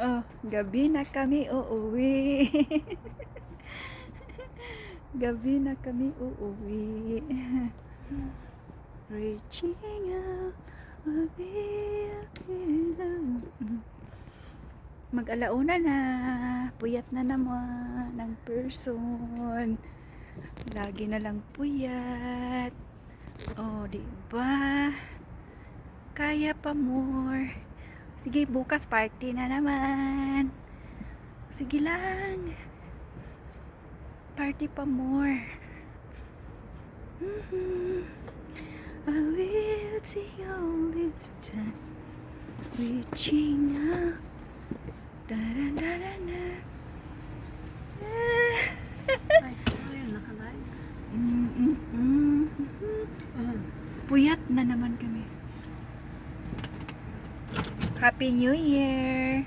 Oh, gabi na kami uuwi. Gabi na kami uuwi. Reaching out, mag-alauna na. Puyat na naman ng person. Lagi na lang puyat. Oh, diba? Kaya pa more. Sige, bukas party na naman. Sige lang. Party pa more. I will see all this time. Reaching out. Da-da-da-da-da. Ay, nakalive. Puyat na naman kami. Happy New Year!